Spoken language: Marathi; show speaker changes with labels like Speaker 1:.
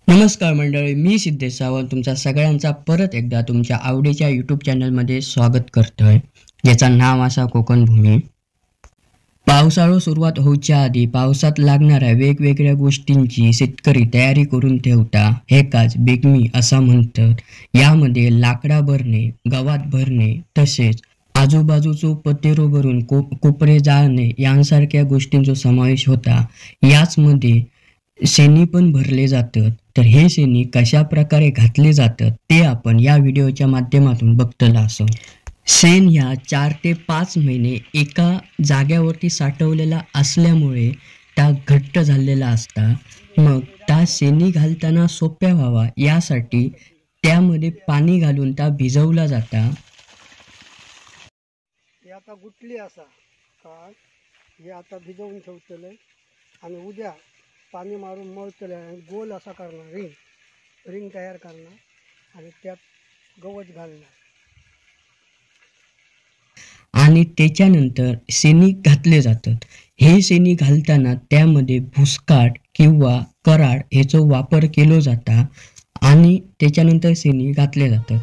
Speaker 1: नमस्कार मंडळी, मी सिद्धेश सावंत तुमचा सगळ्यांचा परत एकदा तुमच्या आवडीच्या यूट्यूब चॅनलमध्ये स्वागत करतोय, ज्याचं नाव असा कोकण भूमी. पावसाळा सुरुवात होऊच्या आधी पावसात लागणाऱ्या वेगवेगळ्या गोष्टींची शेतकरी तयारी करून ठेवता. हे काच बेगमी असा म्हणतात. यामध्ये लाकडा भरणे, गवात भरणे, तसेच आजूबाजूचो पतेरो भरून कोपरे जाळणे यांसारख्या गोष्टींचा समावेश होता. याचमध्ये शेणी पण भरले जातात. तर हे शेणी कशा प्रकारे घातले जातात ते आपण या व्हिडिओच्या माध्यमातून बघतला असो. शेण ह्या 4 ते 5 महिने एका जाग्यावरती साठवलेला असल्यामुळे त्या घट्ट झालेला असता. मग त्या शेणी घालताना सोप्या व्हावा यासाठी त्यामध्ये पाणी घालून त्या भिजवला जाता.
Speaker 2: हे आता गुटली असा काय हे आता भिजवून ठेवतले आणि उद्या पाणी मारून मळतले आणि गोल असा करणार रिंग तयार करणार आणि त्यात गवत घालणार
Speaker 1: आणि त्याच्यानंतर शेणी घातले जातात. हे शेणी घालताना त्यामध्ये भुसकाट किंवा कराड ह्याचा वापर केला जाता आणि त्याच्यानंतर शेणी घातले जातात.